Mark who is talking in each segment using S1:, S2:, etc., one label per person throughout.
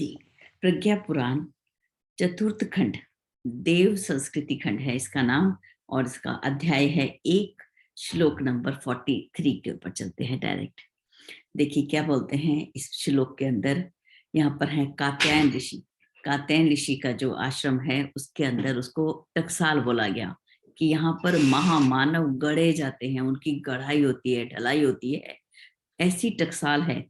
S1: जी, प्रज्ञा पुराण चतुर्थ खंड, देव संस्कृति खंड है इसका नाम। और इसका अध्याय है एक, श्लोक नंबर 43 के ऊपर चलते हैं डायरेक्ट। देखिए क्या बोलते हैं इस श्लोक के अंदर। यहाँ पर है कात्यायन ऋषि। कात्यायन ऋषि का जो आश्रम है उसके अंदर उसको टकसाल बोला गया कि यहाँ पर महामानव गढ़े जाते हैं, उनकी गढ़ाई होती है, ढलाई होती है, ऐसी टकसाल है।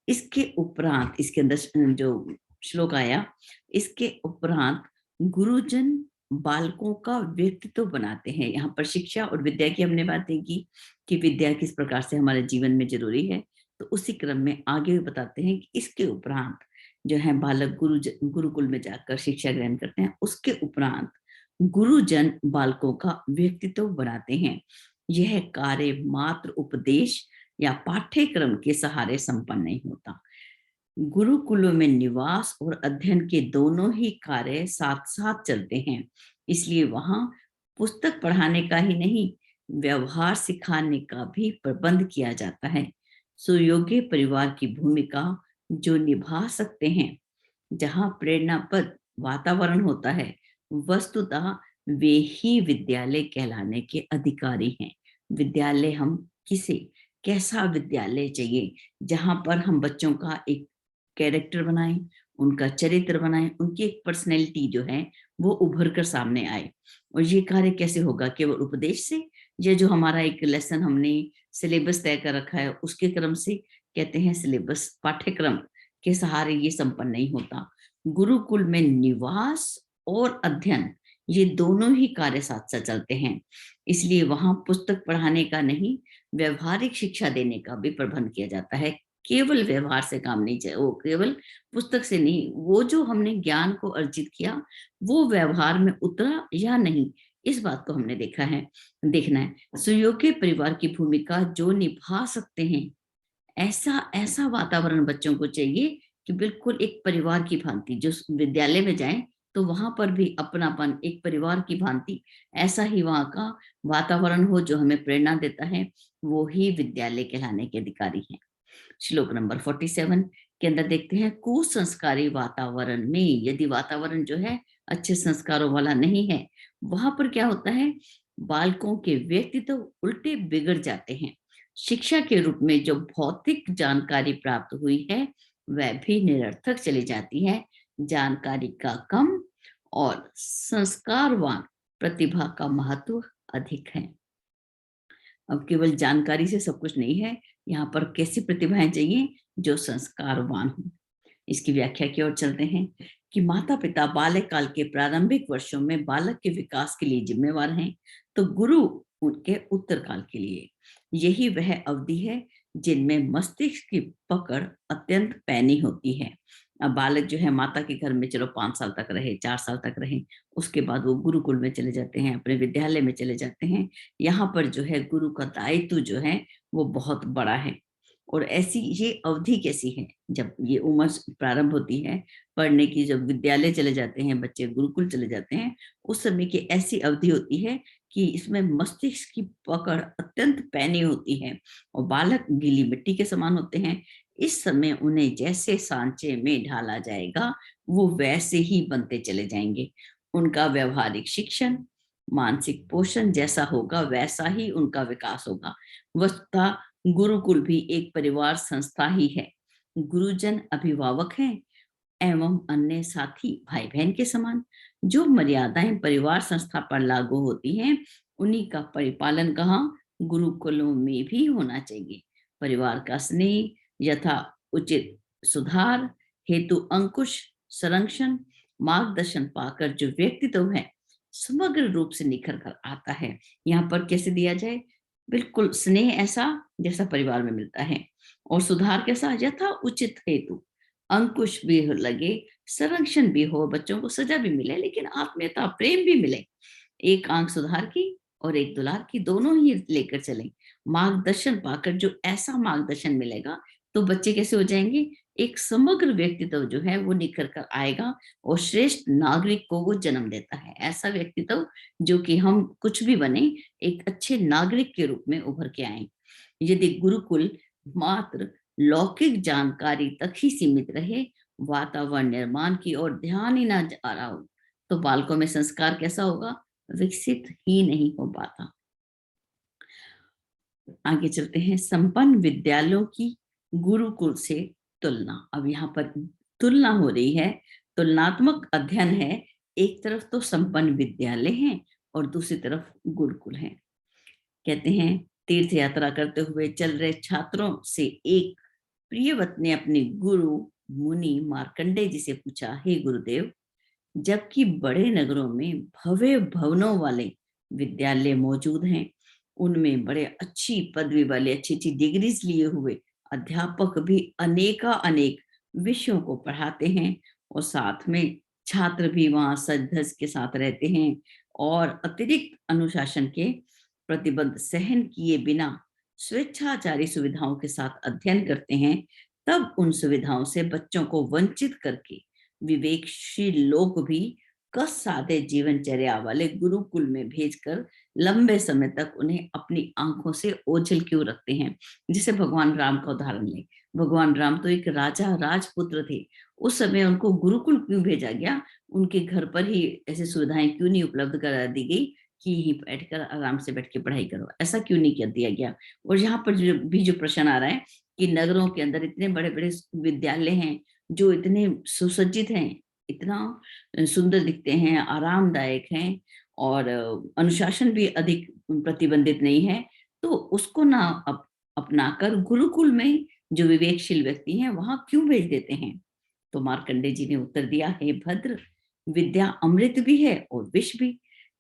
S1: इसके उपरांत इसके अंदर जो श्लोक आया, इसके उपरांत गुरुजन बालकों का व्यक्तित्व बनाते हैं। यहाँ पर शिक्षा और विद्या की हमने बातें की कि विद्या किस प्रकार से हमारे जीवन में जरूरी है। तो उसी क्रम में आगे भी बताते हैं कि इसके उपरांत जो है बालक गुरुकुल में जाकर शिक्षा ग्रहण करते हैं। उसके उपरांत गुरुजन बालकों का व्यक्तित्व बनाते हैं। यह कार्य मात्र उपदेश या पाठ्यक्रम के सहारे संपन्न नहीं होता। गुरुकुलों में निवास और अध्ययन के दोनों ही कार्य साथ साथ चलते हैं। इसलिए वहां पुस्तक पढ़ाने का ही नहीं, व्यवहार सिखाने का भी प्रबंध किया जाता है। सुयोग्य परिवार की भूमिका जो निभा सकते हैं, जहां प्रेरणापद वातावरण होता है, वस्तुतः वे ही विद्यालय कहलाने के अधिकारी हैं। विद्यालय हम किसे, कैसा विद्यालय चाहिए, जहां पर हम बच्चों का एक कैरेक्टर बनाएं, उनका चरित्र बनाएं, उनकी एक पर्सनैलिटी जो है वो उभर कर सामने आए। और ये कार्य कैसे होगा? केवल उपदेश से, या जो हमारा एक लेसन हमने सिलेबस तय कर रखा है उसके क्रम से? कहते हैं सिलेबस पाठ्यक्रम के सहारे ये संपन्न नहीं होता। गुरुकुल में निवास और अध्ययन, ये दोनों ही कार्य साथ साथ चलते हैं। इसलिए वहां पुस्तक पढ़ाने का नहीं, व्यवहारिक शिक्षा देने का भी प्रबंध किया जाता है। केवल व्यवहार से काम नहीं चाहिए, वो केवल पुस्तक से नहीं, वो जो हमने ज्ञान को अर्जित किया वो व्यवहार में उतरा या नहीं, इस बात को हमने देखना है। सुयोग्य परिवार की भूमिका जो निभा सकते हैं, ऐसा ऐसा वातावरण बच्चों को चाहिए कि बिल्कुल एक परिवार की भांति, जो विद्यालय में जाएं तो वहां पर भी अपनापन, एक परिवार की भांति ऐसा ही वहां का वातावरण हो जो हमें प्रेरणा देता है। वो ही विद्यालय कहलाने के अधिकारी हैं। श्लोक नंबर 47 के अंदर देखते हैं, कुसंस्कारी वातावरण में, यदि वातावरण जो है अच्छे संस्कारों वाला नहीं है, वहां पर क्या होता है, बालकों के व्यक्तित्व उल्टे बिगड़ जाते हैं। शिक्षा के रूप में जो भौतिक जानकारी प्राप्त हुई है वह भी निरर्थक चली जाती है। जानकारी का कम और संस्कारवान प्रतिभा का महत्व अधिक है। अब केवल जानकारी से सब कुछ नहीं है, यहाँ पर कैसी प्रतिभाएं चाहिए? जो संस्कारवान हो। इसकी व्याख्या की ओर चलते हैं कि माता पिता बाल्य काल के प्रारंभिक वर्षों में बालक के विकास के लिए जिम्मेवार हैं, तो गुरु उनके उत्तर काल के लिए। यही वह अवधि है जिनमें मस्तिष्क की पकड़ अत्यंत पैनी होती है। अब बालक जो है माता के घर में चलो 5 साल तक रहे, 4 साल तक रहे, उसके बाद वो गुरुकुल में चले जाते हैं, अपने विद्यालय में चले जाते हैं। यहाँ पर जो है गुरु का दायित्व जो है वो बहुत बड़ा है। और ऐसी ये अवधि कैसी है, जब ये उम्र प्रारंभ होती है पढ़ने की, जब विद्यालय चले जाते हैं बच्चे, गुरुकुल चले जाते हैं, उस समय की ऐसी अवधि होती है कि इसमें मस्तिष्क की पकड़ अत्यंत पैनी होती है और बालक गीली मिट्टी के समान होते हैं। इस समय उन्हें जैसे सांचे में ढाला जाएगा वो वैसे ही बनते चले जाएंगे। उनका व्यवहारिक शिक्षण, मानसिक पोषण जैसा होगा वैसा ही उनका विकास होगा। वस्तुतः गुरुकुल भी एक परिवार संस्था ही है। गुरुजन अभिभावक हैं एवं अन्य साथी भाई बहन के समान। जो मर्यादाएं परिवार संस्था पर लागू होती हैं, उन्हीं का परिपालन कहाँ, गुरुकुलों में भी होना चाहिए। परिवार का स्नेह यथा उचित सुधार हेतु अंकुश, संरक्षण, मार्गदर्शन पाकर जो व्यक्तित्व है समग्र रूप से निखर कर आता है। यहाँ पर कैसे दिया जाए? बिल्कुल स्नेह ऐसा जैसा परिवार में मिलता है, और सुधार कैसा, यथा उचित हेतु, अंकुश भी लगे, संरक्षण भी हो, बच्चों को सजा भी मिले, लेकिन आत्मीयता प्रेम भी मिले। एक आंख सुधार की और एक दुलार की, दोनों ही लेकर चलें। मार्गदर्शन पाकर जो ऐसा मार्गदर्शन मिलेगा तो बच्चे कैसे हो जाएंगे, एक समग्र व्यक्तित्व जो है वो निखर कर आएगा और श्रेष्ठ नागरिक को वो जन्म देता है। ऐसा व्यक्तित्व जो कि हम कुछ भी बने, एक अच्छे नागरिक के रूप में उभर के आए। यदि गुरुकुल मात्र लौकिक जानकारी तक ही सीमित रहे, वातावरण निर्माण की ओर ध्यान ही ना जा रहा हो, तो बालकों में संस्कार कैसा होगा? विकसित ही नहीं हो पाता। आगे चलते हैं, संपन्न विद्यालयों की गुरुकुल से तुलना। अब यहाँ पर तुलना हो रही है, तुलनात्मक अध्ययन है। एक तरफ तो संपन्न विद्यालय हैं और दूसरी तरफ गुरुकुल है। कहते हैं, तीर्थ यात्रा करते हुए चल रहे छात्रों से एक प्रियव्रत ने अपने गुरु मुनि मार्कंडेय जी से पूछा, हे गुरुदेव, जबकि बड़े नगरों में भव्य भवनों वाले विद्यालय मौजूद हैं, उनमें बड़े अच्छी पदवी वाले अच्छी अच्छी डिग्रीज लिए हुए अध्यापक भी अनेका अनेक विषयों को पढ़ाते हैं, और साथ में छात्र भी वहां सज धज के साथ रहते हैं, और अतिरिक्त अनुशासन के प्रतिबंध सहन किए बिना स्वेच्छाचारी सुविधाओं के साथ अध्ययन करते हैं, तब उन सुविधाओं से बच्चों को वंचित करके विवेकशील लोग भी कस सादे जीवनचर्या वाले गुरुकुल में भेजकर लंबे समय तक उन्हें अपनी आंखों से ओझल क्यों रखते हैं। जिसे भगवान राम का उदाहरण ले, भगवान राम तो एक राजा राजपुत्र थे, उस समय उनको गुरुकुल क्यों भेजा गया? उनके घर पर ही ऐसी सुविधाएं क्यों नहीं उपलब्ध करा दी गई कि यहीं बैठकर आराम से बैठ के पढ़ाई करो? ऐसा क्यों नहीं कर दिया गया? और यहाँ पर जो प्रश्न आ रहा है कि नगरों के अंदर इतने बड़े बड़े विद्यालय हैं जो इतने सुसज्जित हैं, इतना सुंदर दिखते हैं, आरामदायक हैं, और अनुशासन भी अधिक प्रतिबंधित नहीं है, तो उसको ना अपनाकर गुरुकुल में जो विवेकशील व्यक्ति हैं वहां क्यों भेज देते हैं? तो मार्कंडेय जी ने उत्तर दिया, हे भद्र, विद्या अमृत भी है और विष भी।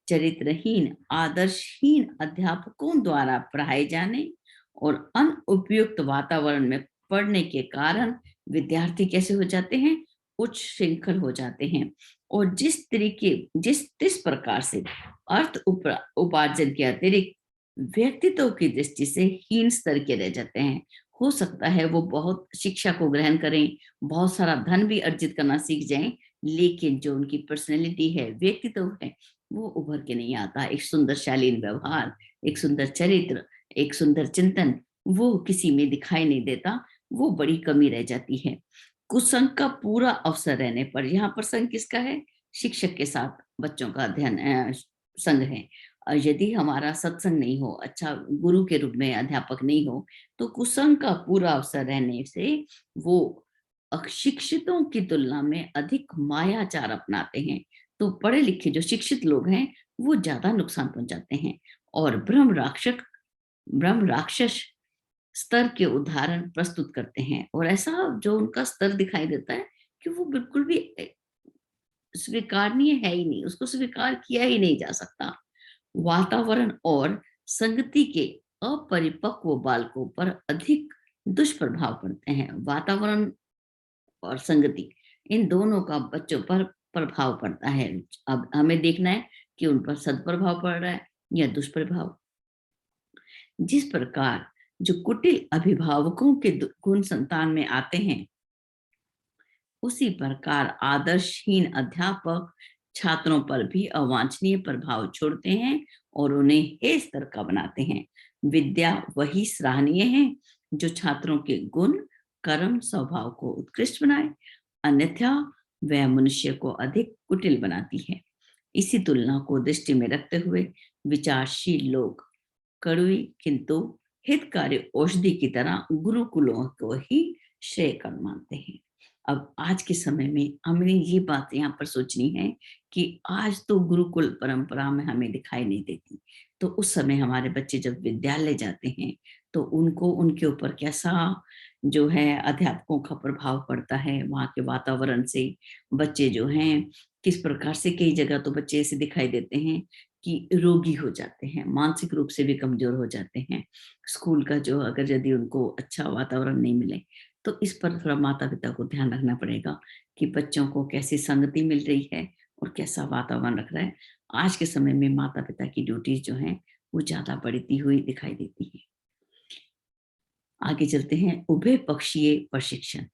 S1: चरित्रहीन आदर्शहीन अध्यापकों द्वारा पढ़ाए जाने और अनुपयुक्त वातावरण में पढ़ने के कारण विद्यार्थी कैसे हो जाते हैं? उच्च श्रृंखल हो जाते हैं, और जिस प्रकार से अर्थ उपार्जन के अतिरिक्त व्यक्तित्व की दृष्टि से हीन स्तर के रह जाते हैं। हो सकता है वो बहुत शिक्षा को ग्रहण करें, बहुत सारा धन भी अर्जित करना सीख जाएं, लेकिन जो उनकी पर्सनैलिटी है, व्यक्तित्व है, वो उभर के नहीं आता। एक सुंदर शालीन व्यवहार, एक सुंदर चरित्र, एक सुंदर चिंतन, वो किसी में दिखाई नहीं देता, वो बड़ी कमी रह जाती है। कुसंग का पूरा अवसर रहने पर, यहाँ पर संग किसका है? शिक्षक के साथ बच्चों का अध्ययन संग है। यदि हमारा सत्संग नहीं हो, अच्छा गुरु के रूप में अध्यापक नहीं हो, तो कुसंग का पूरा अवसर रहने से वो अशिक्षितों की तुलना में अधिक मायाचार अपनाते हैं। तो पढ़े लिखे जो शिक्षित लोग हैं वो ज्यादा नुकसान पहुंचाते हैं, और ब्रह्म राक्षस स्तर के उदाहरण प्रस्तुत करते हैं, और ऐसा जो उनका स्तर दिखाई देता है कि वो बिल्कुल भी स्वीकारनीय है ही नहीं, उसको स्वीकार किया ही नहीं जा सकता। वातावरण और संगति के अपरिपक्व बालकों पर अधिक दुष्प्रभाव पड़ते हैं। वातावरण और संगति, इन दोनों का बच्चों पर प्रभाव पड़ता है। अब हमें देखना है कि उन पर सदप्रभाव पड़ रहा है या दुष्प्रभाव। जिस प्रकार जो कुटिल अभिभावकों के गुण संतान में आते हैं, उसी प्रकार आदर्शहीन अध्यापक छात्रों पर भी अवांछनीय प्रभाव छोड़ते हैं और उन्हें हे स्तर का बनाते हैं। विद्या वही सराहनीय है जो छात्रों के गुण, कर्म, स्वभाव को उत्कृष्ट बनाए, अन्यथा वह मनुष्य को अधिक कुटिल बनाती है। इसी तुलना को दृष्टि में रखते हुए विचारशील लोग कड़वी किंतु हितकारी औषधि की तरह गुरुकुलों को ही श्रेयकर मानते हैं। अब आज के समय में हमें ये बात यहाँ पर सोचनी है कि आज तो गुरुकुल परंपरा में हमें दिखाई नहीं देती, तो उस समय हमारे बच्चे जब विद्यालय जाते हैं तो उनको उनके ऊपर कैसा जो है अध्यापकों का प्रभाव पड़ता है, वहाँ के वातावरण से बच्चे जो हैं किस प्रकार से, कई जगह तो बच्चे ऐसे दिखाई देते हैं कि रोगी हो जाते हैं, मानसिक रूप से भी कमजोर हो जाते हैं। स्कूल का जो अगर यदि उनको अच्छा वातावरण नहीं मिले, तो इस पर थोड़ा माता पिता को ध्यान रखना पड़ेगा कि बच्चों को कैसी संगति मिल रही है और कैसा वातावरण रख रहा है। आज के समय में माता पिता की ड्यूटीज जो हैं वो ज्यादा बढ़ती हुई दिखाई देती है। आगे चलते हैं, उभय पक्षीय प्रशिक्षण।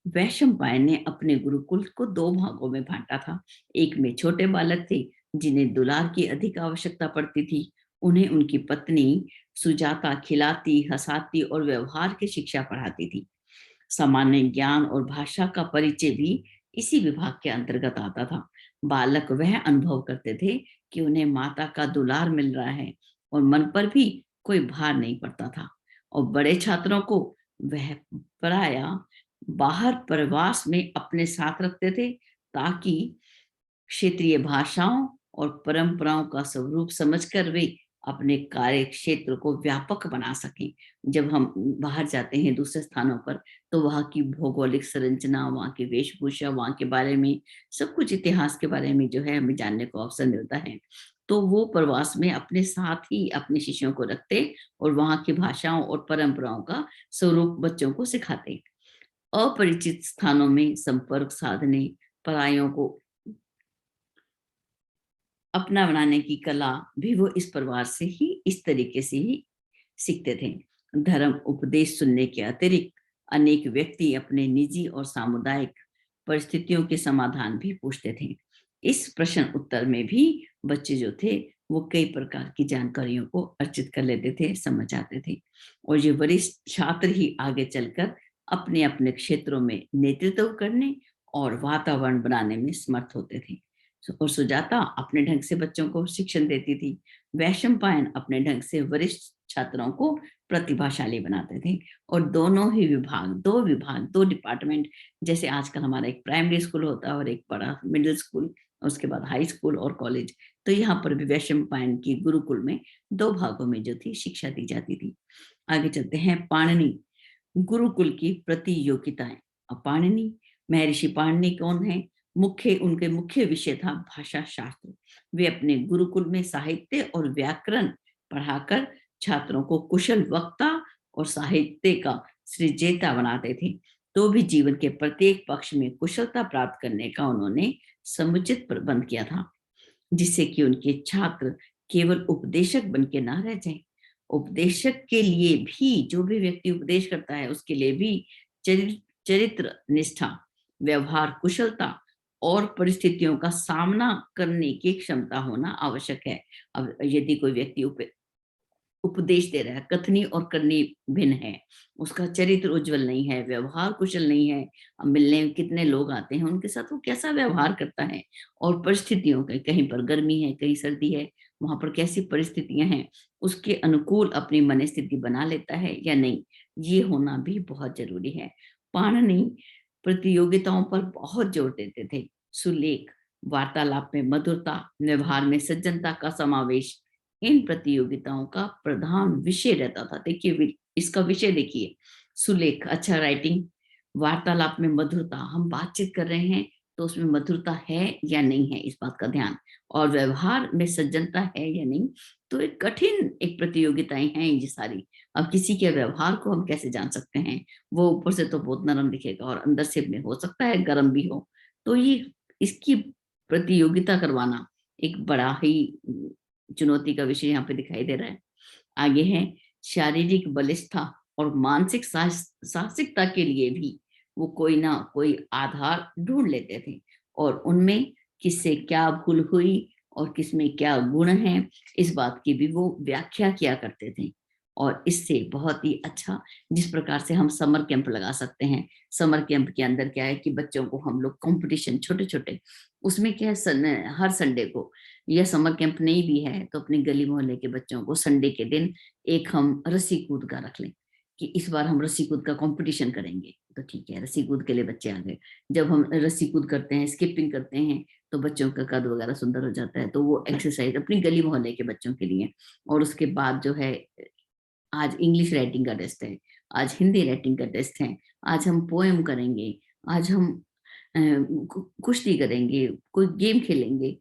S1: वैशंपायन ने अपने गुरुकुल को दो भागों में बांटा था। एक में छोटे बालक थे जिन्हें दुलार की अधिक आवश्यकता पड़ती थी, उन्हें उनकी पत्नी सुजाता खिलाती, हंसाती और व्यवहार की शिक्षा पढ़ाती थी। सामान्य ज्ञान और भाषा का परिचय भी इसी विभाग के अंतर्गत आता था। बालक वह अनुभव करते थे कि उन्हें माता का दुलार मिल रहा है और मन पर भी कोई भार नहीं पड़ता था। और बड़े छात्रों को वह प्राय बाहर प्रवास में अपने साथ रखते थे, ताकि क्षेत्रीय भाषाओं और परंपराओं का स्वरूप समझकर वे अपने कार्य क्षेत्र को व्यापक बना सकें। जब हम बाहर जाते हैं दूसरे स्थानों पर, तो वहाँ की भौगोलिक संरचना, वहाँ की वेशभूषा, वहाँ के बारे में सब कुछ, इतिहास के बारे में जो है हमें जानने को अवसर मिलता है। तो वो प्रवास में अपने साथ ही अपने शिष्यों को रखते और वहाँ की भाषाओं और परंपराओं का स्वरूप बच्चों को सिखाते। अपरिचित स्थानों में संपर्क साधने, परायों को अपना बनाने की कला भी वो इस परिवार से ही, इस तरीके से ही सीखते थे। धर्म उपदेश सुनने के अतिरिक्त अनेक व्यक्ति अपने निजी और सामुदायिक परिस्थितियों के समाधान भी पूछते थे। इस प्रश्न उत्तर में भी बच्चे जो थे वो कई प्रकार की जानकारियों को अर्जित कर लेते थे, समझ जाते थे। और ये वरिष्ठ छात्र ही आगे चलकर अपने अपने क्षेत्रों में नेतृत्व करने और वातावरण बनाने में समर्थ होते थे। और सुजाता अपने ढंग से बच्चों को शिक्षण देती थी। वैशंपायन अपने ढंग से वरिष्ठ छात्रों को प्रतिभाशाली बनाते थे। और दोनों ही विभाग, दो डिपार्टमेंट, जैसे आजकल हमारा एक प्राइमरी स्कूल होता है और एक बड़ा मिडिल स्कूल, उसके बाद हाई स्कूल और कॉलेज, तो यहाँ पर भी वैशंपायन की गुरुकुल में दो भागों में जो थी शिक्षा दी जाती थी। आगे चलते हैं। पाणिनि गुरुकुल की प्रतियोगिताएं। अब पाणिनि, महर्षि पाणिनि कौन है? उनके मुख्य विषय था भाषा शास्त्र। वे अपने गुरुकुल में साहित्य और व्याकरण पढ़ाकर छात्रों को कुशल वक्ता और साहित्य का सृजेता बनाते थे। तो भी जीवन के प्रत्येक पक्ष में कुशलता प्राप्त करने का उन्होंने समुचित प्रबंध किया था, जिससे कि उनके छात्र केवल उपदेशक बन के ना रह जाएं। उपदेशक के लिए भी, जो भी व्यक्ति उपदेश करता है उसके लिए भी चरित्र निष्ठा, व्यवहार कुशलता और परिस्थितियों का सामना करने की क्षमता होना आवश्यक है। अब यदि कोई व्यक्ति उपदेश दे रहा है, कथनी और करनी भिन्न है, उसका चरित्र उज्जवल नहीं है, व्यवहार कुशल नहीं है, अब मिलने में कितने लोग आते हैं उनके साथ वो कैसा व्यवहार करता है, और परिस्थितियों का, कहीं पर गर्मी है कहीं सर्दी है, वहां पर कैसी परिस्थितियां हैं, उसके अनुकूल अपनी मन स्थिति बना लेता है या नहीं, ये होना भी बहुत जरूरी है। पाणिनि प्रतियोगिताओं पर बहुत जोर देते थे। सुलेख, वार्तालाप में मधुरता, व्यवहार में सज्जनता का समावेश इन प्रतियोगिताओं का प्रधान विषय रहता था। देखिए इसका विषय देखिए, सुलेख, अच्छा राइटिंग, वार्तालाप में मधुरता, हम बातचीत कर रहे हैं तो उसमें मधुरता है या नहीं है, इस बात का ध्यान, और व्यवहार में सज्जनता है या नहीं। तो एक कठिन एक प्रतियोगिताएं हैं ये सारी। अब किसी के व्यवहार को हम कैसे जान सकते हैं? वो ऊपर से तो बहुत नरम दिखेगा और अंदर से में हो सकता है गर्म भी हो। तो ये इसकी प्रतियोगिता करवाना एक बड़ा ही चुनौती का विषय यहाँ पे दिखाई दे रहा है। आगे है शारीरिक बलिष्ठता और मानसिक साहसिकता के लिए भी वो कोई ना कोई आधार ढूंढ लेते थे, और उनमें किससे क्या भूल हुई और किसमें क्या गुण है, इस बात की भी वो व्याख्या किया करते थे। और इससे बहुत ही अच्छा, जिस प्रकार से हम समर कैंप लगा सकते हैं, समर कैंप के अंदर क्या है कि बच्चों को हम लोग कंपटीशन छोटे छोटे, उसमें क्या है, हर संडे को, या समर कैंप नहीं भी है तो अपने गली मोहल्ले के बच्चों को संडे के दिन एक हम रस्सी कूद का रख लें कि इस बार हम रस्सी कूद का कंपटीशन करेंगे। तो ठीक है, रस्सी कूद के लिए बच्चे आ गए। जब हम रस्सी कूद करते हैं, स्किपिंग करते हैं, तो बच्चों का कद वगैरह सुंदर हो जाता है। तो वो एक्सरसाइज अपनी गली मोहल्ले के बच्चों के लिए। और उसके बाद जो है, आज इंग्लिश राइटिंग का टेस्ट है, आज हिंदी राइटिंग का टेस्ट है, आज हम पोएम करेंगे, आज हम कुश्ती करेंगे, कोई गेम खेलेंगे।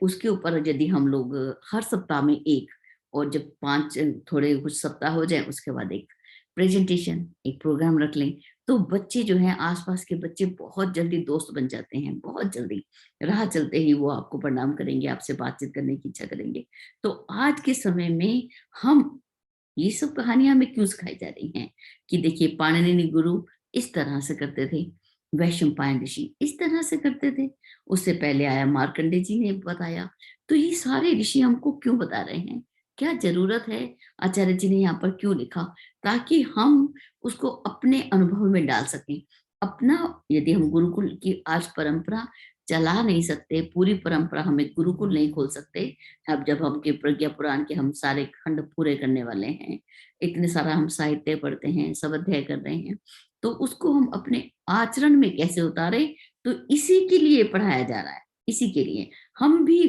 S1: उसके ऊपर यदि हम लोग हर सप्ताह में एक, और जब 5 थोड़े कुछ सप्ताह हो जाए उसके बाद एक प्रेजेंटेशन, एक प्रोग्राम रख लें, तो बच्चे जो हैं, आसपास के बच्चे बहुत जल्दी दोस्त बन जाते हैं, बहुत जल्दी राह चलते ही वो आपको प्रणाम करेंगे, आपसे बातचीत करने की इच्छा करेंगे। तो आज के समय में हम ये सब कहानियां हमें क्यों सिखाई जा रही हैं कि देखिए पाणिनि गुरु इस तरह से करते थे, वैशंपायन ऋषि इस तरह से करते थे, उससे पहले आया मार्कंडे जी ने बताया। तो ये सारे ऋषि हमको क्यों बता रहे हैं? क्या जरूरत है, आचार्य जी ने यहाँ पर क्यों लिखा, ताकि हम उसको अपने अनुभव में डाल सकें। अपना, यदि हम गुरुकुल की आज परंपरा चला नहीं सकते, पूरी परंपरा हमें गुरुकुल नहीं खोल सकते, अब जब हम के प्रज्ञा पुराण के हम सारे खंड पूरे करने वाले हैं, इतने सारा हम साहित्य पढ़ते हैं, सब अध्याय कर रहे हैं, तो उसको हम अपने आचरण में कैसे उतारे, तो इसी के लिए पढ़ाया जा रहा है। इसी के लिए हम भी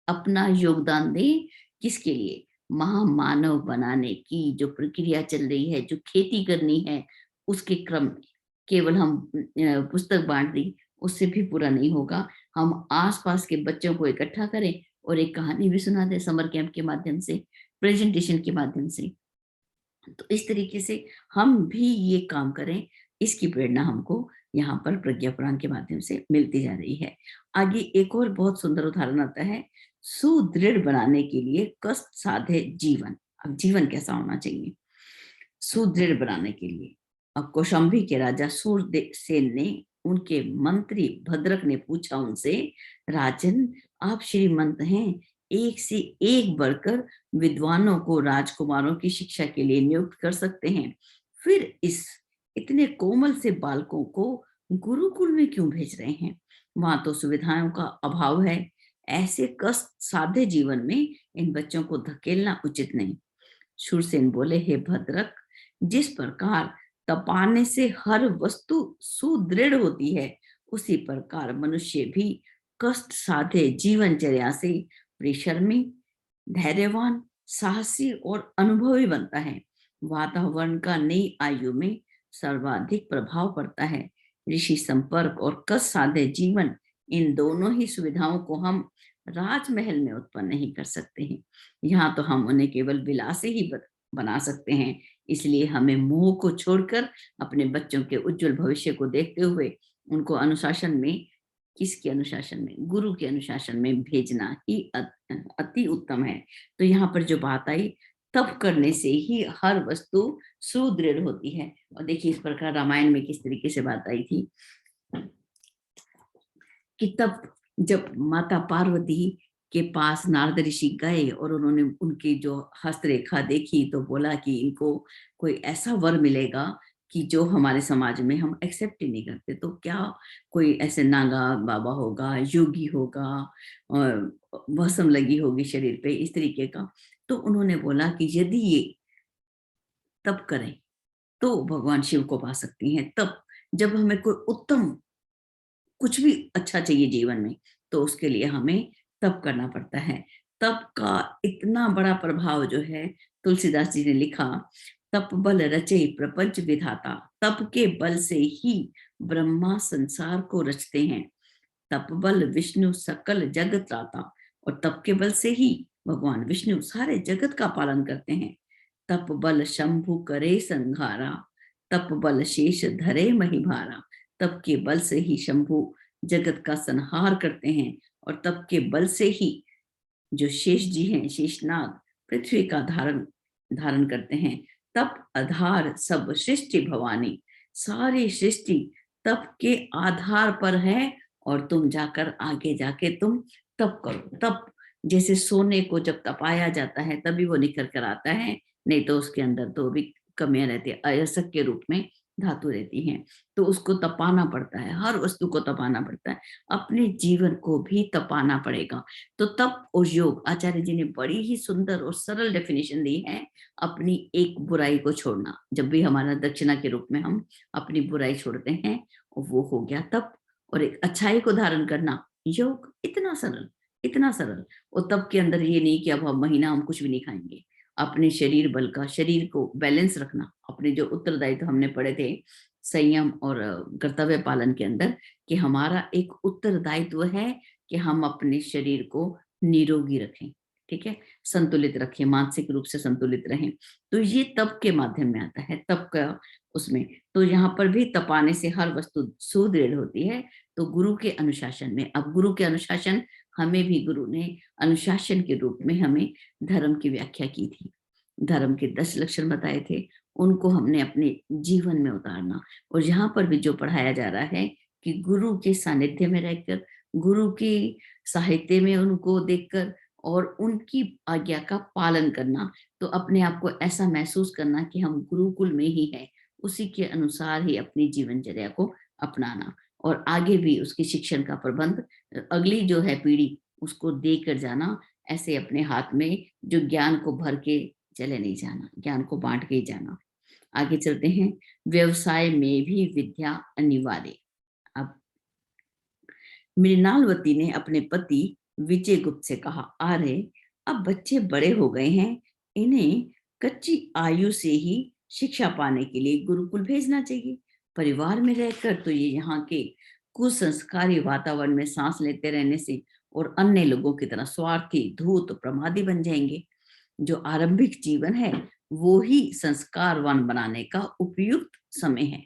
S1: अपना योगदान दें। किसके लिए? महामानव बनाने की जो प्रक्रिया चल रही है, जो खेती करनी है, उसके क्रम में केवल हम पुस्तक बांट दी उससे भी पूरा नहीं होगा। हम आसपास के बच्चों को इकट्ठा करें और एक कहानी भी सुना दें समर कैंप के माध्यम से, प्रेजेंटेशन के माध्यम से। तो इस तरीके से हम भी ये काम करें, इसकी प्रेरणा हमको यहाँ पर प्रज्ञा पुराण के माध्यम से मिलती जा रही है। आगे एक और बहुत सुंदर उदाहरण आता है, सुदृढ़ बनाने के लिए कष्ट साधे जीवन। अब जीवन कैसा होना चाहिए सुदृढ़ बनाने के लिए? अब कौशाम्बी के राजा सूरसेन ने, उनके मंत्री भद्रक ने पूछा उनसे, राजन आप श्रीमंत हैं, एक से एक बढ़कर विद्वानों को राजकुमारों की शिक्षा के लिए नियुक्त कर सकते हैं, फिर इस इतने कोमल से बालकों को गुरुकुल में क्यों भेज रहे हैं? वहां तो सुविधाओं का अभाव है, ऐसे कष्ट साध्य जीवन में इन बच्चों को धकेलना उचित नहीं। शूरसेन बोले, हे भद्रक, जिस प्रकार तपाने से हर वस्तु सुदृढ़ होती है, उसी प्रकार मनुष्य भी कष्ट साधे जीवनचर्या से परिश्रमी, धैर्यवान, साहसी और अनुभवी बनता है। वातावरण का नई आयु में सर्वाधिक प्रभाव पड़ता है। ऋषि संपर्क और कष्ट साधे जीवन, इन दोनों ही सुविधाओं को हम राजमहल में उत्पन्न नहीं कर सकते हैं। यहाँ तो हम उन्हें केवल विलासी ही बना सकते हैं। इसलिए हमें मोह को छोड़कर अपने बच्चों के उज्जवल भविष्य को देखते हुए उनको अनुशासन में, किसके अनुशासन में? गुरु के अनुशासन में भेजना ही अति उत्तम है। तो यहाँ पर जो बात आई, तप करने से ही हर वस्तु सुदृढ़ होती है। और देखिए इस प्रकार रामायण में किस तरीके से बात आई थी कि तब जब माता पार्वती के पास नारद ऋषि गए और उन्होंने उनकी जो हस्तरेखा देखी, तो बोला कि इनको कोई ऐसा वर मिलेगा कि जो हमारे समाज में हम एक्सेप्ट ही नहीं करते। तो क्या कोई ऐसे नागा बाबा होगा, योगी होगा, और भस्म लगी होगी शरीर पे, इस तरीके का। तो उन्होंने बोला कि यदि ये तप करें तो भगवान शिव को पा सकती हैं। तब जब हमें कोई उत्तम कुछ भी अच्छा चाहिए जीवन में, तो उसके लिए हमें तप करना पड़ता है। तप का इतना बड़ा प्रभाव जो है, तुलसीदास जी ने लिखा, तप बल रचे प्रपंच विधाता, तप के बल से ही ब्रह्मा संसार को रचते हैं, तप बल विष्णु सकल जगत त्राता, और तप के बल से ही भगवान विष्णु सारे जगत का पालन करते हैं। तप बल शंभु करे संघारा, तप बल शेष धरे महिभारा। तप के बल से ही शंभु जगत का संहार करते हैं, और तप के बल से ही जो शेष जी हैं, शेषनाग, पृथ्वी का धारण धारण करते हैं। तप आधार सब सृष्टि भवानी, सारी सृष्टि तप के आधार पर है, और तुम जाकर आगे जाके तुम तप करो। तप जैसे सोने को जब तपाया जाता है तभी वो निखर कर आता है, नहीं तो उसके अंदर तो भी कमियां रहती है, अयस्क के रूप में धातु रहती हैं। तो उसको तपाना पड़ता है, हर वस्तु को तपाना पड़ता है, अपने जीवन को भी तपाना पड़ेगा। तो तप और योग, आचार्य जी ने बड़ी ही सुंदर और सरल डेफिनेशन दी है। अपनी एक बुराई को छोड़ना, जब भी हमारा दक्षिणा के रूप में हम अपनी बुराई छोड़ते हैं, और वो हो गया तप। और एक अच्छाई को धारण करना, योग। इतना सरल, इतना सरल। और तप के अंदर ये नहीं कि अब हम महीना हम कुछ भी नहीं खाएंगे। अपने शरीर बल का, शरीर को बैलेंस रखना, अपने जो उत्तरदायित्व हमने पढ़े थे संयम और कर्तव्य पालन के अंदर, कि हमारा एक उत्तरदायित्व है कि हम अपने शरीर को निरोगी रखें, ठीक है, संतुलित रखें, मानसिक रूप से संतुलित रहें। तो ये तप के माध्यम में आता है, तप का उसमें। तो यहाँ पर भी तपाने से हर वस्तु सुदृढ़ होती है। तो गुरु के अनुशासन में, अब गुरु के अनुशासन, हमें भी गुरु ने अनुशासन के रूप में हमें धर्म की व्याख्या की थी, धर्म के 10 लक्षण बताए थे, उनको हमने अपने जीवन में उतारना। और यहाँ पर भी जो पढ़ाया जा रहा है कि गुरु के सानिध्य में रहकर, गुरु की साहित्य में उनको देखकर, और उनकी आज्ञा का पालन करना। तो अपने आप को ऐसा महसूस करना कि हम गुरुकुल में ही हैं, उसी के अनुसार ही अपनी जीवनचर्या को अपनाना और आगे भी उसकी शिक्षण का प्रबंध अगली जो है पीढ़ी उसको देकर जाना। ऐसे अपने हाथ में जो ज्ञान को भर के चले नहीं जाना, ज्ञान को बांट के ही जाना। आगे चलते हैं। व्यवसाय में भी विद्या अनिवार्य। अब मृणालवती ने अपने पति विजय गुप्त से कहा, आर्य अब बच्चे बड़े हो गए हैं, इन्हें कच्ची आयु से ही शिक्षा पाने के लिए गुरुकुल भेजना चाहिए। परिवार में रहकर तो ये यहाँ के कुसंस्कारी वातावरण में सांस लेते रहने से और अन्य लोगों की तरह स्वार्थी, धूर्त, प्रमादी बन जाएंगे। जो आरंभिक जीवन है वो ही संस्कारवान बनाने का उपयुक्त समय है।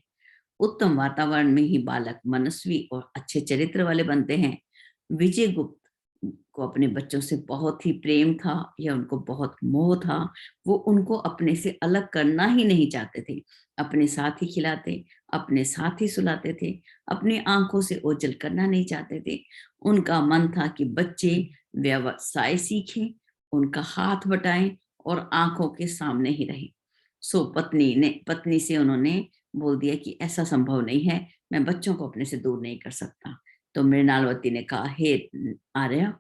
S1: उत्तम वातावरण में ही बालक मनस्वी और अच्छे चरित्र वाले बनते हैं। विजय गुप्त को अपने बच्चों से बहुत ही प्रेम था या उनको बहुत मोह था। वो उनको अपने से अलग करना ही नहीं चाहते थे। अपने साथ ही खिलाते, अपने साथ ही सुलाते थे, अपनी आंखों से ओझल करना नहीं चाहते थे। उनका मन था कि बच्चे व्यवसाय सीखें, उनका हाथ बटाएं और आंखों के सामने ही रहें। सो पत्नी से उन्होंने बोल दिया कि ऐसा संभव नहीं है, मैं बच्चों को अपने से दूर नहीं कर सकता। तो मृणालवती ने कहा, हे आर्या,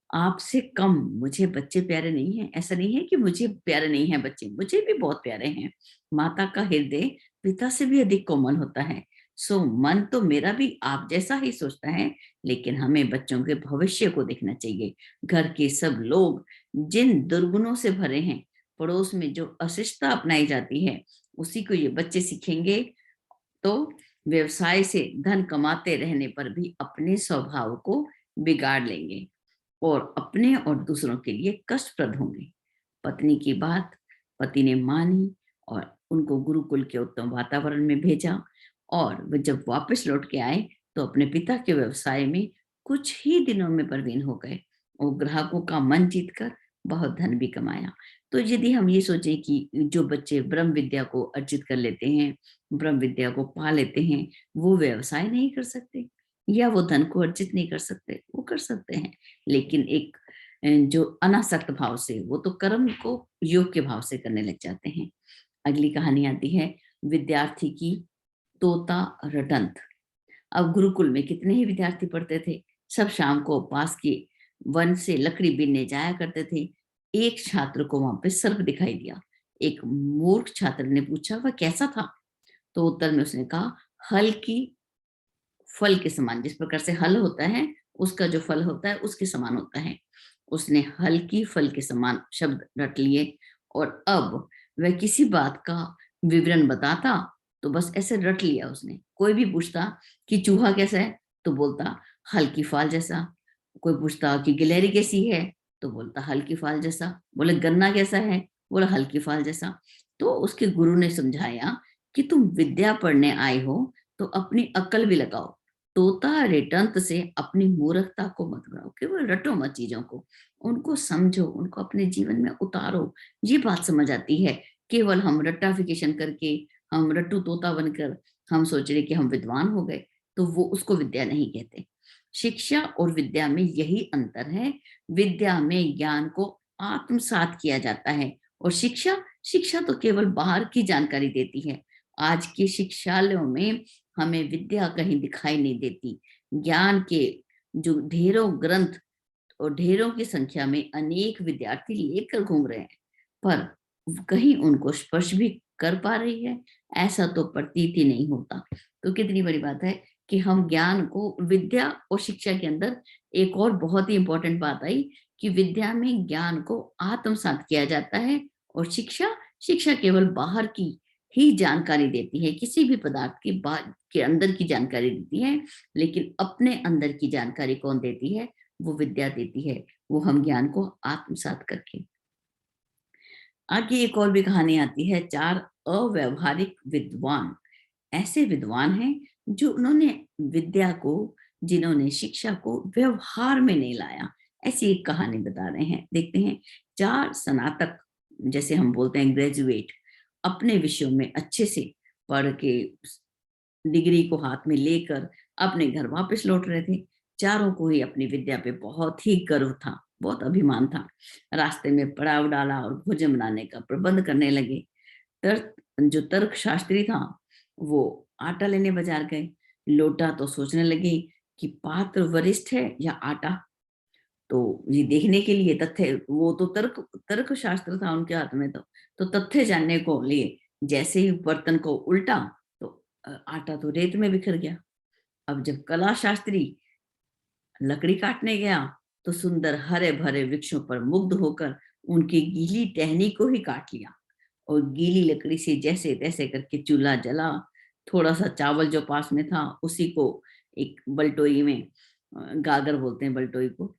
S1: आपसे कम मुझे बच्चे प्यारे नहीं हैं। ऐसा नहीं है कि मुझे प्यारे नहीं हैं बच्चे, मुझे भी बहुत प्यारे हैं। माता का हृदय पिता से भी अधिक कोमल होता है। सो मन तो मेरा भी आप जैसा ही सोचता है, लेकिन हमें बच्चों के भविष्य को देखना चाहिए। घर के सब लोग जिन दुर्गुणों से भरे हैं, पड़ोस में जो अशिष्टता अपनाई जाती है, उसी को ये बच्चे सीखेंगे। तो व्यवसाय से धन कमाते रहने पर भी अपने स्वभाव को बिगाड़ लेंगे और अपने और दूसरों के लिए कष्टप्रद होंगे। पत्नी की बात पति ने मानी और उनको गुरुकुल के उत्तम वातावरण में भेजा। और वे जब वापस लौट के आए तो अपने पिता के व्यवसाय में कुछ ही दिनों में प्रवीण हो गए और ग्राहकों का मन जीतकर बहुत धन भी कमाया। तो यदि हम ये सोचें कि जो बच्चे ब्रह्म विद्या को अर्जित कर लेते हैं, ब्रह्म विद्या को पा लेते हैं, वो व्यवसाय नहीं कर सकते या वो धन को अर्जित नहीं कर सकते, वो कर सकते हैं, लेकिन एक जो अनासक्त भाव से, वो तो कर्म को योग के भाव से करने लग जाते हैं। अगली कहानी आती है विद्यार्थी की, तोता रटंत। अब गुरुकुल में कितने ही विद्यार्थी पढ़ते थे। सब शाम को पास के वन से लकड़ी बीनने जाया करते थे। एक छात्र को वहां पे सर्प दिखाई दिया। एक मूर्ख छात्र ने पूछा, वह कैसा था? तो उत्तर में उसने कहा, हल की फल के समान। जिस प्रकार से हल होता है, उसका जो फल होता है उसके समान होता है। उसने हल की फल के समान शब्द रट लिए और अब वह किसी बात का विवरण बताता तो बस ऐसे रट लिया उसने। कोई भी पूछता कि चूहा कैसा है तो बोलता हल की फाल जैसा। कोई पूछता कि गिलहरी कैसी है तो बोलता हल की फाल जैसा। बोले गन्ना कैसा है, बोला हल की फाल जैसा। तो उसके गुरु ने समझाया कि तुम विद्या पढ़ने आए हो तो अपनी अक्ल भी लगाओ। तोता रेटंत से अपनी मूर्खता को मत बढ़ाओ, केवल रटो मत चीजों को, उनको समझो, उनको अपने जीवन में उतारो। ये बात समझ आती है। केवल हम रट्टाफिकेशन करके, हम रट्टू तोता बनकर हम सोच रहे कि हम विद्वान हो गए, तो वो उसको विद्या नहीं कहते। शिक्षा और विद्या में यही अंतर है। विद्या में ज्ञान को आत्मसात किया जाता है और शिक्षा शिक्षा तो केवल बाहर की जानकारी देती है। आज के शिक्षालयों में हमें विद्या कहीं दिखाई नहीं देती। ज्ञान के जो ढेरों ग्रंथ और ढेरों की संख्या में अनेक विद्यार्थी लेकर घूम रहे हैं, पर कहीं उनको स्पर्श भी कर पा रही है, ऐसा तो प्रतीत ही नहीं होता। तो कितनी बड़ी बात है कि हम ज्ञान को विद्या और शिक्षा के अंदर एक और बहुत ही इंपॉर्टेंट बात आई कि विद्या में ज्ञान को आत्मसात किया जाता है और शिक्षा शिक्षा केवल बाहर की ही जानकारी देती है, किसी भी पदार्थ के बाद के अंदर की जानकारी देती है, लेकिन अपने अंदर की जानकारी कौन देती है? वो विद्या देती है, वो हम ज्ञान को आत्मसात करके। आगे एक और भी कहानी आती है, चार अव्यवहारिक विद्वान। ऐसे विद्वान हैं जो उन्होंने विद्या को, जिन्होंने शिक्षा को व्यवहार में नहीं लाया। ऐसी एक कहानी बता रहे हैं, देखते हैं। चार स्नातक, जैसे हम बोलते हैं ग्रेजुएट, अपने विषयों में अच्छे से पढ़ के डिग्री को हाथ में लेकर अपने घर वापस लौट रहे थे। चारों को ही अपनी विद्या पे बहुत ही गर्व था। बहुत अभिमान था। रास्ते में पड़ाव डाला और भोजन बनाने का प्रबंध करने लगे। जो तर्क शास्त्री था वो आटा लेने बाजार गए। लौटा तो सोचने लगे कि पात्र वरिष्ठ है या आटा। तो ये देखने के लिए तथ्य, वो तो तर्क तर्क शास्त्र था उनके हाथ में, तो तथ्य जानने को लिए जैसे ही बर्तन को उल्टा तो आटा तो रेत में बिखर गया। अब जब कला शास्त्री लकड़ी काटने गया तो सुंदर हरे भरे वृक्षों पर मुग्ध होकर उनकी गीली टहनी को ही काट लिया और गीली लकड़ी से जैसे तैसे करके चूल्हा जला। थोड़ा सा चावल जो पास में था उसी को एक बलटोई में, गागर बोलते हैं बलटोई को,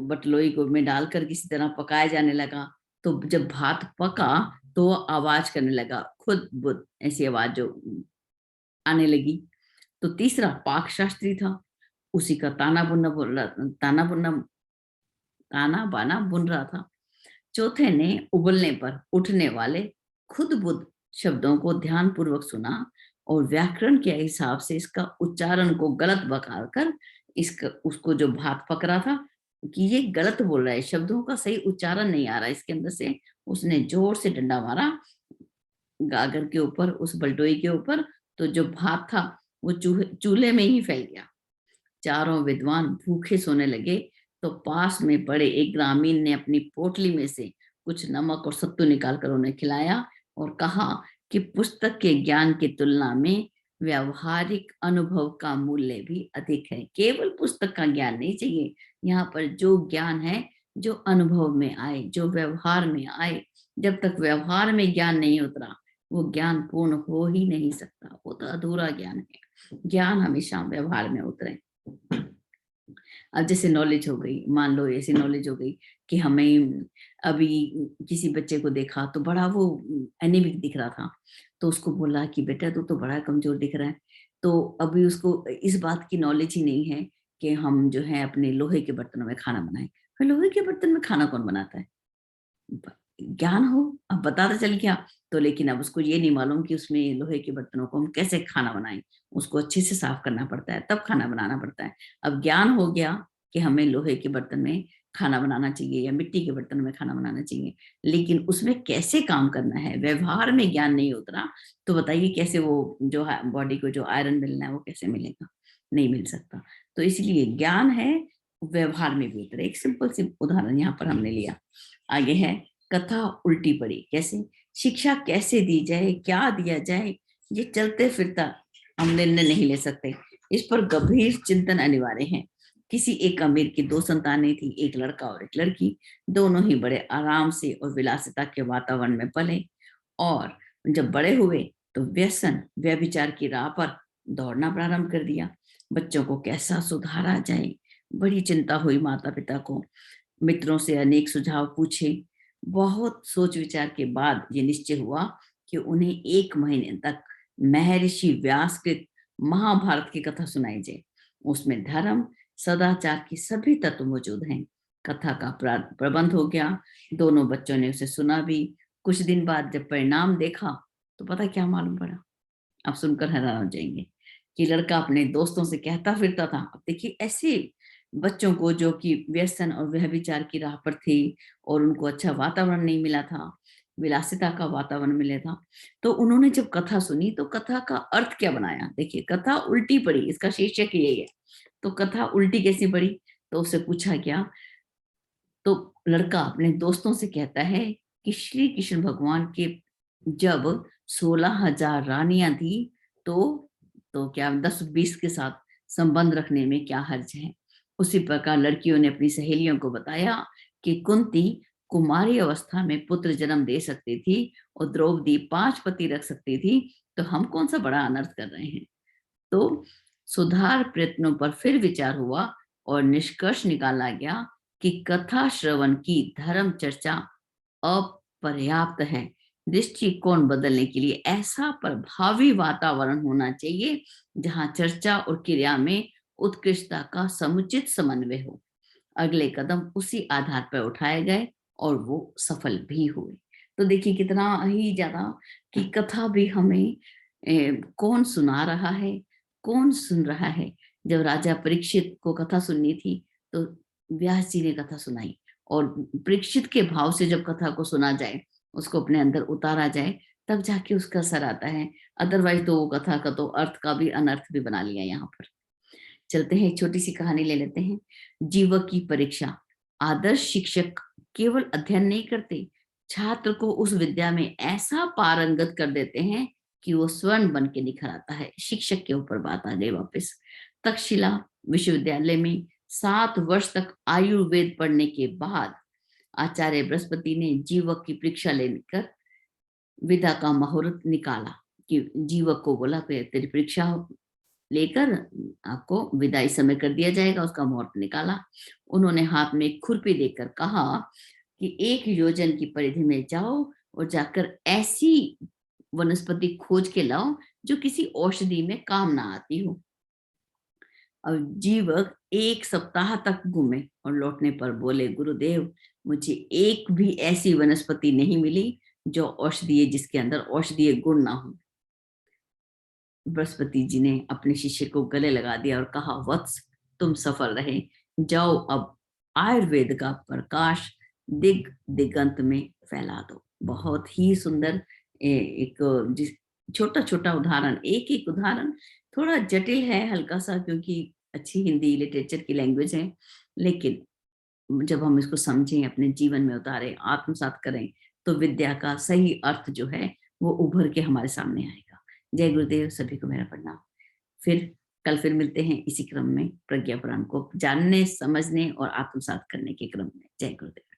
S1: बटलोई को में डालकर किसी तरह पकाया जाने लगा। तो जब भात पका तो वो आवाज करने लगा, खुद बुद ऐसी आवाज जो आने लगी। तो तीसरा पाक शास्त्री था, उसी का ताना बाना बुन रहा था। चौथे ने उबलने पर उठने वाले खुद बुद्ध शब्दों को ध्यान पूर्वक सुना और व्याकरण के हिसाब से इसका उच्चारण को गलत बकार कर इसका उसको जो भात पक रहा था कि ये गलत बोल रहा है, शब्दों का सही उच्चारण नहीं आ रहा इसके अंदर से, उसने जोर से डंडा मारा गागर के ऊपर, उस बलटोई के ऊपर। तो जो भात था वो चूल्हे में ही फैल गया। चारों विद्वान भूखे सोने लगे। तो पास में पड़े एक ग्रामीण ने अपनी पोटली में से कुछ नमक और सत्तू निकालकर उन्हें खिलाया और कहा कि पुस्तक के ज्ञान की तुलना में व्यवहारिक अनुभव का मूल्य भी अधिक है। केवल पुस्तक का ज्ञान नहीं चाहिए, यहाँ पर जो ज्ञान है जो अनुभव में आए, जो व्यवहार में आए। जब तक व्यवहार में ज्ञान नहीं उतरा वो ज्ञान पूर्ण हो ही नहीं सकता, वो तो अधूरा ज्ञान है। ज्ञान हमेशा व्यवहार में उतरे। अब जैसे नॉलेज हो गई, मान लो ऐसी नॉलेज हो गई कि हमें अभी किसी बच्चे को देखा तो बड़ा वो एनीमिक दिख रहा था, तो उसको बोला कि बेटा तू तो बड़ा कमजोर दिख रहा है। तो अभी उसको इस बात की नॉलेज ही नहीं है कि हम जो है अपने लोहे के बर्तनों में खाना बनाएं। फिर लोहे के बर्तन में खाना कौन बनाता है? ज्ञान हो, अब पता तो चल गया। तो लेकिन अब उसको ये नहीं मालूम कि उसमें लोहे के बर्तनों को हम कैसे खाना बनाएं, उसको अच्छे से साफ करना पड़ता है तब खाना बनाना पड़ता है। अब ज्ञान हो गया कि हमें लोहे के बर्तन में खाना बनाना चाहिए या मिट्टी के बर्तन में खाना बनाना चाहिए, लेकिन उसमें कैसे काम करना है व्यवहार में ज्ञान नहीं उतरा। तो बताइए कैसे वो जो बॉडी को जो आयरन मिलना है वो कैसे मिलेगा? नहीं मिल सकता। तो इसलिए ज्ञान है व्यवहार में भी उतरे। एक सिंपल सी उदाहरण यहाँ पर हमने लिया। आगे है कथा उल्टी पड़ी। कैसे? शिक्षा कैसे दी जाए, क्या दिया जाए, ये चलते फिरता हम निर्णय नहीं ले सकते। इस पर गंभीर चिंतन अनिवार्य है। किसी एक अमीर की दो संतानें थी, एक लड़का और एक लड़की। दोनों ही बड़े आराम से और विलासिता के वातावरण में पले और जब बड़े हुए तो व्यसन व्यभिचार की राह पर दौड़ना प्रारंभ कर दिया। बच्चों को कैसा सुधारा जाए, बड़ी चिंता हुई माता पिता को। मित्रों से अनेक सुझाव पूछे। बहुत सोच विचार के बाद ये निश्चय हुआ कि उन्हें 1 महीने तक महर्षि व्यासकृत महाभारत की कथा सुनाई जाए। उसमें धर्म सदाचार के सभी तत्व मौजूद हैं। कथा का प्रबंध हो गया। दोनों बच्चों ने उसे सुना भी। कुछ दिन बाद जब परिणाम देखा तो पता क्या मालूम पड़ा? आप सुनकर हैरान हो जाएंगे कि लड़का अपने दोस्तों से कहता फिरता था। अब देखिए ऐसे बच्चों को जो कि व्यसन और व्यभिचार की राह पर थे और उनको अच्छा वातावरण नहीं मिला था, विलासिता का वातावरण मिला था, तो उन्होंने जब कथा सुनी तो कथा का अर्थ क्या बनाया। देखिए कथा उल्टी पड़ी, इसका शीर्षक यही है। तो कथा उल्टी कैसी पड़ी? तो उससे पूछा गया, तो लड़का अपने दोस्तों से कहता है कि श्री कृष्ण भगवान के जब 16,000 रानियां थी तो क्या 10-20 के साथ संबंध रखने में क्या हर्ज है। उसी प्रकार लड़कियों ने अपनी सहेलियों को बताया कि कुंती कुमारी अवस्था में पुत्र जन्म दे सकती थी और द्रौपदी 5 पति रख सकती थी, तो हम कौन सा बड़ा अनर्थ कर रहे हैं। तो सुधार प्रयत्नों पर फिर विचार हुआ और निष्कर्ष निकाला गया कि कथा श्रवण की धर्म चर्चा अपर्याप्त है। दृष्टिकोण बदलने के लिए ऐसा प्रभावी वातावरण होना चाहिए जहां चर्चा और क्रिया में उत्कृष्टता का समुचित समन्वय हो। अगले कदम उसी आधार पर उठाए गए और वो सफल भी हुए। तो देखिए कितना ही ज्यादा कि कथा भी हमें कौन सुना रहा है, कौन सुन रहा है। जब राजा परीक्षित को कथा सुननी थी तो व्यास जी ने कथा सुनाई, और परीक्षित के भाव से जब कथा को सुना जाए, उसको अपने अंदर उतारा जाए, तब जाके उसका असर आता है। अदरवाइज तो वो कथा का तो अर्थ का भी अनर्थ भी बना लिया यहाँ पर। चलते हैं, एक छोटी सी कहानी ले लेते हैं। जीवक की परीक्षा। आदर्श शिक्षक केवल अध्ययन नहीं करते, छात्र को उस विद्या में ऐसा पारंगत कर देते हैं कि वो स्वर्ण बन के निखर आता है। शिक्षक के ऊपर बात आ गई वापस। तक्षशिला विश्वविद्यालय में 7 वर्ष तक आयुर्वेद पढ़ने के बाद आचार्य बृहस्पति ने जीवक की परीक्षा लेकर विदा का मुहूर्त निकाला, कि जीवक को बोला कि तेरी परीक्षा लेकर आपको विदाई समय कर दिया जाएगा। उसका मुहूर्त निकाला। उन्होंने हाथ में एक खुरपी देकर कहा कि 1 योजन की परिधि में जाओ और जाकर ऐसी वनस्पति खोज के लाओ जो किसी औषधि में काम ना आती हो। और जीवक 1 सप्ताह तक घूमे और लौटने पर बोले, गुरुदेव, मुझे एक भी ऐसी वनस्पति नहीं मिली जो औषधीय, जिसके अंदर औषधीय गुण ना हो। बृहस्पति जी ने अपने शिष्य को गले लगा दिया और कहा, वत्स, तुम सफल रहे, जाओ अब आयुर्वेद का प्रकाश दिग दिगंत में फैला दो। बहुत ही सुंदर एक छोटा छोटा उदाहरण, एक एक उदाहरण थोड़ा जटिल है हल्का सा, क्योंकि अच्छी हिंदी लिटरेचर की लैंग्वेज है, लेकिन जब हम इसको समझें, अपने जीवन में उतारें, आत्मसात करें, तो विद्या का सही अर्थ जो है वो उभर के हमारे सामने आएगा। जय गुरुदेव, सभी को मेरा प्रणाम। फिर कल फिर मिलते हैं इसी क्रम में, प्रज्ञा पुराण को जानने, समझने और आत्मसात करने के क्रम में। जय गुरुदेव।